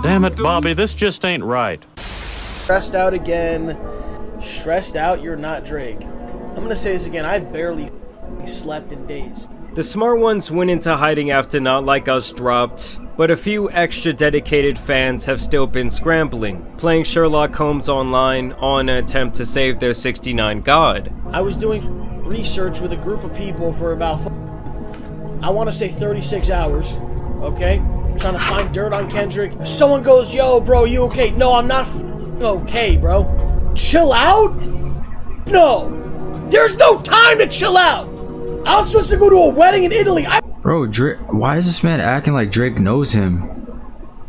Damn it, Bobby, this just ain't right. Stressed out again. Stressed out, you're not Drake. I'm gonna say this again, I barely slept in days. The smart ones went into hiding after Not Like Us dropped, but a few extra dedicated fans have still been scrambling, playing Sherlock Holmes online on an attempt to save their 69 god. I was doing research with a group of people for about, I want to say 36 hours, okay? Trying to find dirt on Kendrick. Someone goes, yo, bro, you okay? No, I'm not okay, bro. Chill out? No. There's no time to chill out. I was supposed to go to a wedding in Italy. Bro, Drake, why is this man acting like Drake knows him?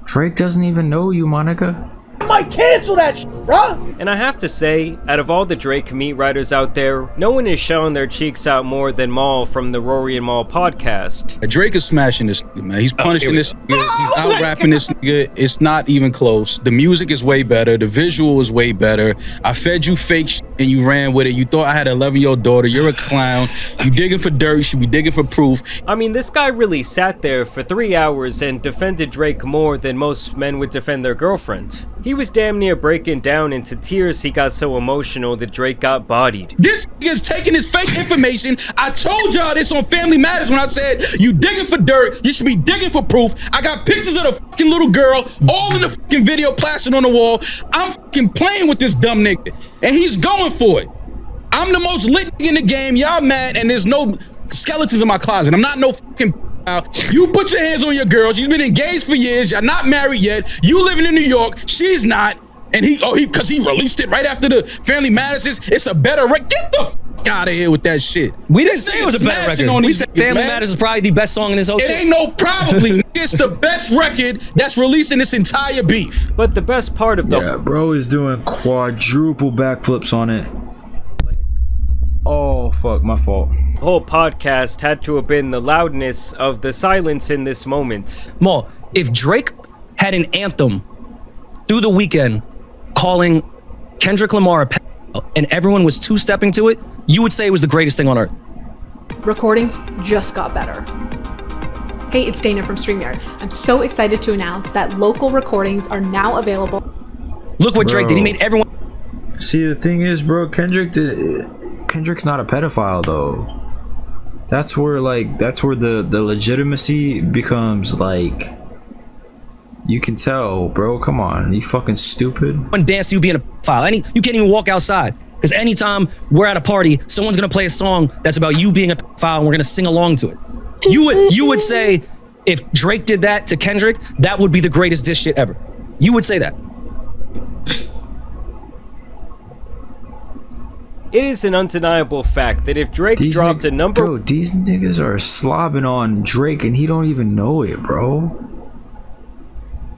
Drake doesn't even know you, Monica. I might cancel that shit, bruh. And I have to say, out of all the Drake meat writers out there, no one is showing their cheeks out more than Maul from the Rory and Maul podcast. Drake is smashing this nigga, man. He's punishing this nigga. He's out rapping this nigga. It's not even close. The music is way better. The visual is way better. I fed you fake shit and you ran with it. You thought I had an 11-year-old daughter. You're a clown. You digging for dirt. You should be digging for proof. I mean, this guy really sat there for 3 hours and defended Drake more than most men would defend their girlfriend. He was damn near breaking down into tears. He got so emotional that Drake got bodied. This nigga's taking his fake information. I told y'all this on Family Matters when I said, you digging for dirt, you should be digging for proof. I got pictures of the fucking little girl, all in the fucking video plastered on the wall. I'm fucking playing with this dumb nigga, and he's going for it. I'm the most lit nigga in the game. Y'all mad, and there's no skeletons in my closet. I'm not no fucking you put your hands on your girl. She's been engaged for years. You're not married yet. You living in New York. She's not. And because he released it right after the Family Matters. It's a better record. Get the fuck out of here with that shit. We didn't say it was a better record. We said Family Matters is probably the best song in this whole shit. It ain't no probably. It's the best record that's released in this entire beef. But the best part of the bro is doing quadruple backflips on it. Oh fuck, my fault. whole podcast had to have been the loudness of the silence in this moment. Mo, if Drake had an anthem through the weekend calling Kendrick Lamar a pedophile and everyone was two-stepping to it, you would say it was the greatest thing on earth. Recordings just got better. Hey, it's Dana from StreamYard. I'm so excited to announce that local recordings are now available. Look what Drake did. He made everyone... See, the thing is, bro, Kendrick's not a pedophile, though. That's where the legitimacy becomes, like, you can tell, bro. Come on, you fucking stupid. One dance to you being a pedophile. You can't even walk outside. Because anytime we're at a party, someone's gonna play a song that's about you being a pedophile and we're gonna sing along to it. You would say, if Drake did that to Kendrick, that would be the greatest diss shit ever. You would say that. It is an undeniable fact that if Drake dropped a number... Bro, these niggas are slobbing on Drake and he don't even know it, bro.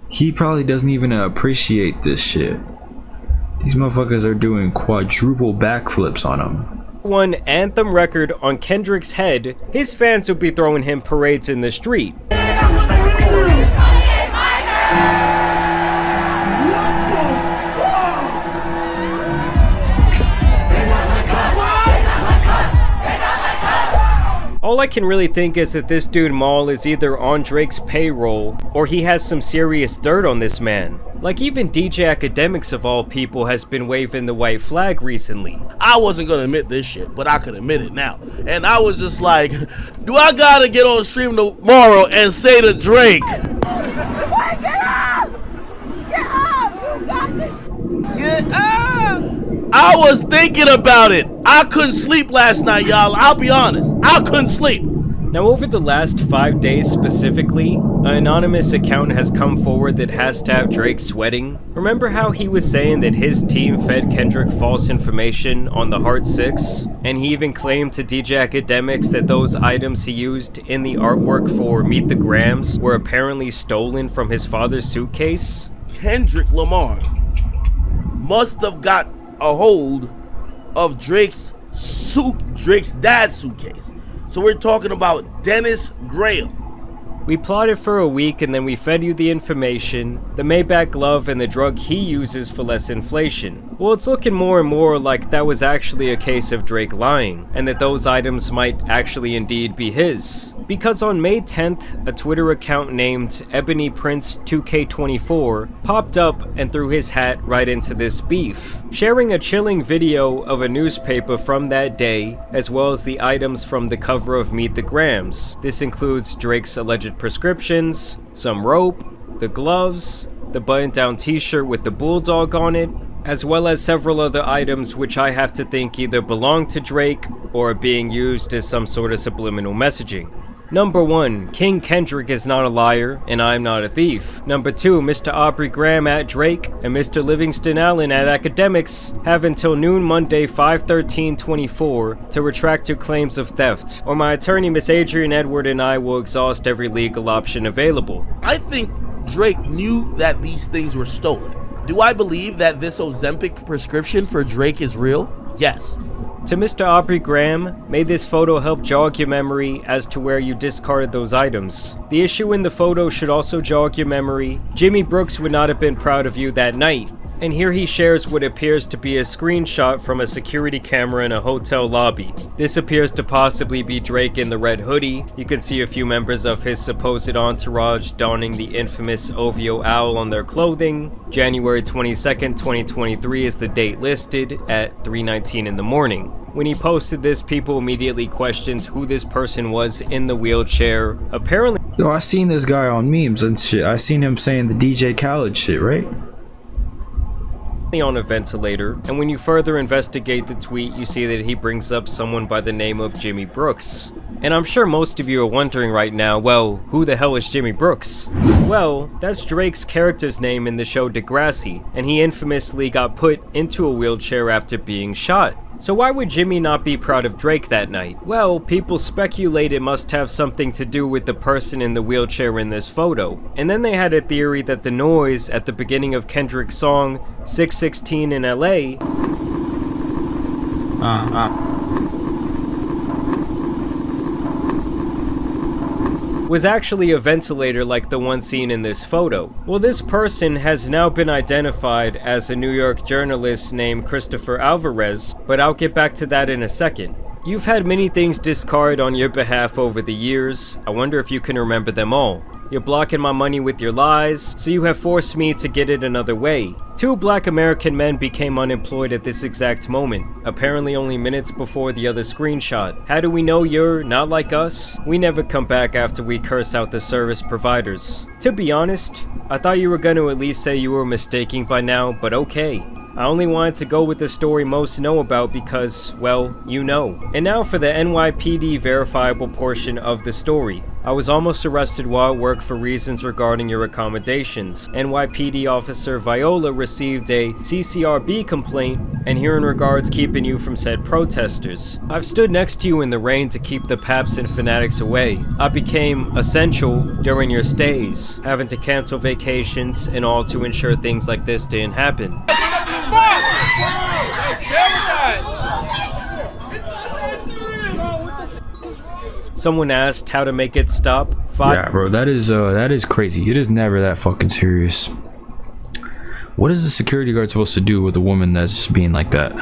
He probably doesn't even appreciate this shit. These motherfuckers are doing quadruple backflips on him. One anthem record on Kendrick's head, his fans would be throwing him parades in the street. All I can really think is that this dude Maul is either on Drake's payroll or he has some serious dirt on this man. Like even DJ Academics of all people has been waving the white flag recently. I wasn't gonna admit this shit, but I could admit it now. And I was just like, do I gotta get on the stream tomorrow and say to Drake, Get up! Get up! You got this! Get up! I was thinking about it. I couldn't sleep last night, y'all. I'll be honest. I couldn't sleep. Now, over the last 5 days specifically, an anonymous account has come forward that has to have Drake sweating. Remember how he was saying that his team fed Kendrick false information on the Heart 6? And he even claimed to DJ Academics that those items he used in the artwork for Meet the Grams were apparently stolen from his father's suitcase? Kendrick Lamar must have got a hold of Drake's dad's suitcase. So we're talking about Dennis Graham. We plotted for a week and then we fed you the information, the Maybach glove and the drug he uses for less inflation. Well, it's looking more and more like that was actually a case of Drake lying, and that those items might actually indeed be his. Because on May 10th, a Twitter account named Ebony Prince 2K24 popped up and threw his hat right into this beef, sharing a chilling video of a newspaper from that day, as well as the items from the cover of Meet the Grams. This includes Drake's alleged prescriptions, some rope, the gloves, the button-down t-shirt with the bulldog on it, as well as several other items which I have to think either belong to Drake or are being used as some sort of subliminal messaging. Number 1, King Kendrick is not a liar, and I'm not a thief. Number 2, Mr. Aubrey Graham at Drake and Mr. Livingston Allen at Academics have until noon Monday 5/13/24 to retract your claims of theft, or my attorney Miss Adrian Edward and I will exhaust every legal option available. I think Drake knew that these things were stolen. Do I believe that this Ozempic prescription for Drake is real? Yes. To Mr. Aubrey Graham, may this photo help jog your memory as to where you discarded those items. The issue in the photo should also jog your memory. Jimmy Brooks would not have been proud of you that night. And here he shares what appears to be a screenshot from a security camera in a hotel lobby. This appears to possibly be Drake in the red hoodie. You can see a few members of his supposed entourage donning the infamous OVO owl on their clothing. January 22nd, 2023 is the date listed at 3:19 in the morning. When he posted this, people immediately questioned who this person was in the wheelchair. Apparently, Yo, I seen this guy on memes and shit. I seen him saying the DJ Khaled shit, right? on a ventilator, and when you further investigate the tweet, you see that he brings up someone by the name of Jimmy Brooks. And I'm sure most of you are wondering right now, well, who the hell is Jimmy Brooks? Well, that's Drake's character's name in the show Degrassi, and he infamously got put into a wheelchair after being shot. So why would Jimmy not be proud of Drake that night? Well, people speculate it must have something to do with the person in the wheelchair in this photo. And then they had a theory that the noise at the beginning of Kendrick's song 616 in LA was actually a ventilator like the one seen in this photo. Well, this person has now been identified as a New York journalist named Christopher Alvarez, but I'll get back to that in a second. You've had many things discarded on your behalf over the years. I wonder if you can remember them all. You're blocking my money with your lies, so you have forced me to get it another way. 2 black American men became unemployed at this exact moment, apparently only minutes before the other screenshot. How do we know you're not like us? We never come back after we curse out the service providers. To be honest, I thought you were going to at least say you were mistaking by now, but okay. I only wanted to go with the story most know about because, well, you know. And now for the NYPD verifiable portion of the story. I was almost arrested while at work for reasons regarding your accommodations. NYPD officer Viola received a CCRB complaint, and here in regards keeping you from said protesters. I've stood next to you in the rain to keep the paps and fanatics away. I became essential during your stays, having to cancel vacations and all to ensure things like this didn't happen. Someone asked how to make it stop. Yeah, bro, that is crazy. It is never that fucking serious. What is the security guard supposed to do with a woman that's being like that?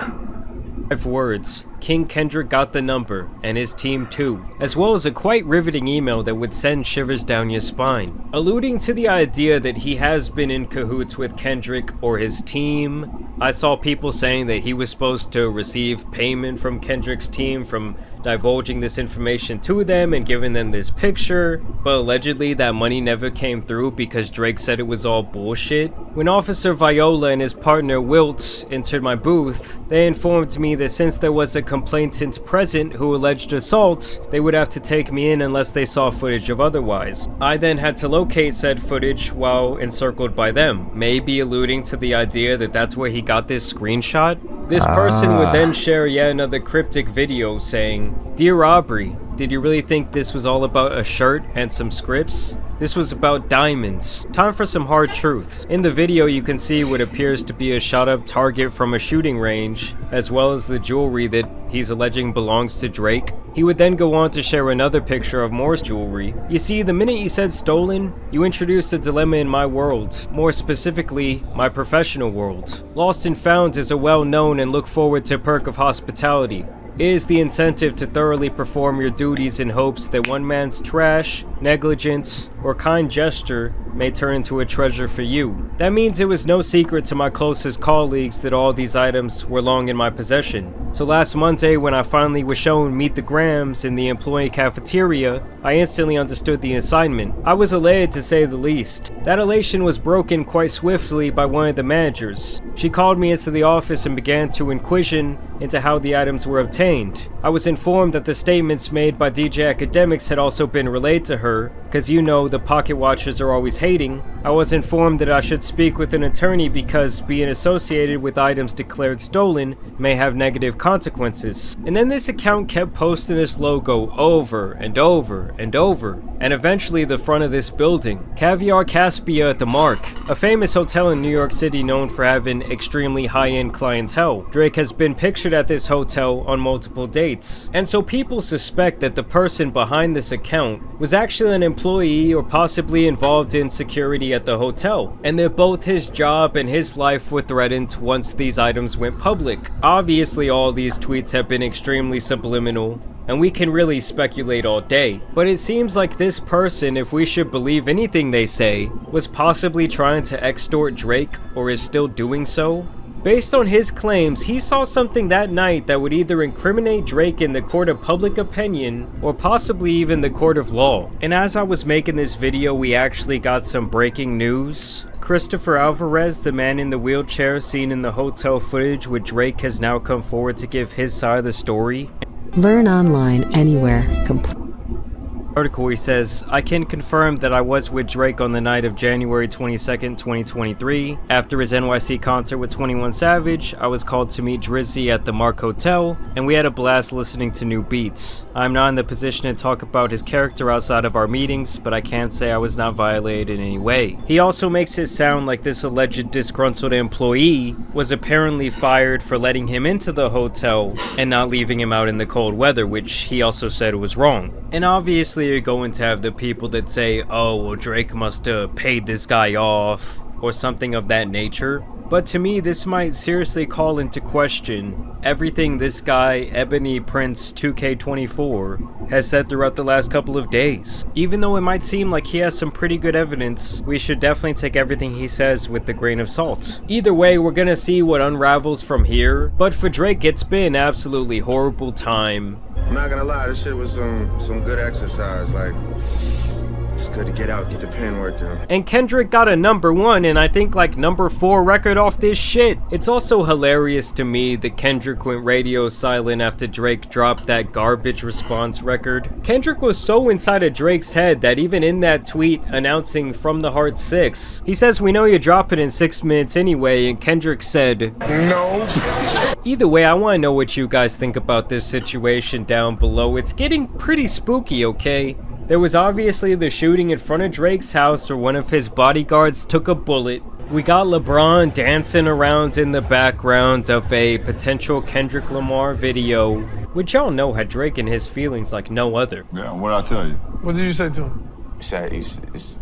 5 words. King Kendrick got the number, and his team too, as well as a quite riveting email that would send shivers down your spine, alluding to the idea that he has been in cahoots with Kendrick or his team. I saw people saying that he was supposed to receive payment from Kendrick's team from divulging this information to them and giving them this picture, but allegedly that money never came through because Drake said it was all bullshit. When Officer Viola and his partner Wilt entered my booth, they informed me that since there was a complainant present who alleged assault, they would have to take me in unless they saw footage of otherwise. I then had to locate said footage while encircled by them, maybe alluding to the idea that that's where he got this screenshot. This person would then share yet another cryptic video saying, "Dear Aubrey, did you really think this was all about a shirt and some scripts? This was about diamonds. Time for some hard truths. In the video, you can see what appears to be a shot-up target from a shooting range, as well as the jewelry that he's alleging belongs to Drake. He would then go on to share another picture of more jewelry. You see, the minute you said stolen, you introduced a dilemma in my world, more specifically, my professional world. Lost and found is a well-known and look forward to perk of hospitality. It is the incentive to thoroughly perform your duties in hopes that one man's trash, negligence, or kind gesture may turn into a treasure for you. That means it was no secret to my closest colleagues that all these items were long in my possession. So last Monday, when I finally was shown Meet the Grams in the employee cafeteria, I instantly understood the assignment. I was elated to say the least. That elation was broken quite swiftly by one of the managers. She called me into the office and began to inquisition into how the items were obtained. I was informed that the statements made by DJ Academics had also been relayed to her, because you know the pocket watchers are always hating. I was informed that I should speak with an attorney because being associated with items declared stolen may have negative consequences. And then this account kept posting this logo over and over and over, and eventually the front of this building. Caviar Caspia at the Mark, a famous hotel in New York City known for having extremely high-end clientele. Drake has been pictured at this hotel on multiple dates, and so people suspect that the person behind this account was actually an employee or possibly involved in security at the hotel, and that both his job and his life were threatened once these items went public. Obviously, all these tweets have been extremely subliminal, and we can really speculate all day, but it seems like this person, if we should believe anything they say, was possibly trying to extort Drake or is still doing so. Based on his claims, he saw something that night that would either incriminate Drake in the court of public opinion or possibly even the court of law. And as I was making this video, we actually got some breaking news. Christopher Alvarez, the man in the wheelchair seen in the hotel footage with Drake, has now come forward to give his side of the story. Learn online anywhere. Article, he says, I can confirm that I was with Drake on the night of January 22nd, 2023. After his NYC concert with 21 Savage, I was called to meet Drizzy at the Mark Hotel, and we had a blast listening to new beats. I'm not in the position to talk about his character outside of our meetings, but I can't say I was not violated in any way. He also makes it sound like this alleged disgruntled employee was apparently fired for letting him into the hotel and not leaving him out in the cold weather, which he also said was wrong. And obviously you're going to have the people that say, oh, well, Drake must have paid this guy off or something of that nature. But to me, this might seriously call into question everything this guy, Ebony Prince 2K24, has said throughout the last couple of days. Even though it might seem like he has some pretty good evidence, we should definitely take everything he says with a grain of salt. Either way, we're gonna see what unravels from here, but for Drake, it's been an absolutely horrible time. I'm not gonna lie, this shit was some good exercise, like, it's good to get out, get the pen working. And Kendrick got a #1 and I think like #4 record off this shit. It's also hilarious to me that Kendrick went radio silent after Drake dropped that garbage response record. Kendrick was so inside of Drake's head that even in that tweet announcing From the Heart 6, he says, we know you drop it in 6 minutes anyway, and Kendrick said, no. Either way, I want to know what you guys think about this situation down below. It's getting pretty spooky, okay? There was obviously the shooting in front of Drake's house where one of his bodyguards took a bullet. We got LeBron dancing around in the background of a potential Kendrick Lamar video, which y'all know had Drake in his feelings like no other. Yeah, what'd I tell you? What did you say to him? You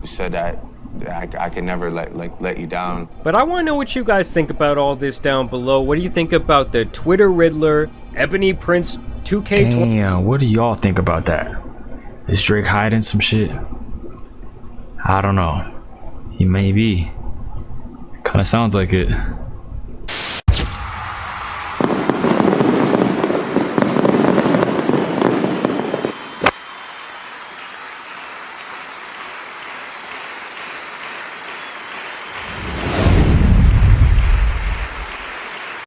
said that I can never let you down. But I want to know what you guys think about all this down below. What do you think about the Twitter Riddler, Ebony Prince 2K20? Damn, what do y'all think about that? Is Drake hiding some shit? I don't know. He may be. Kinda sounds like it.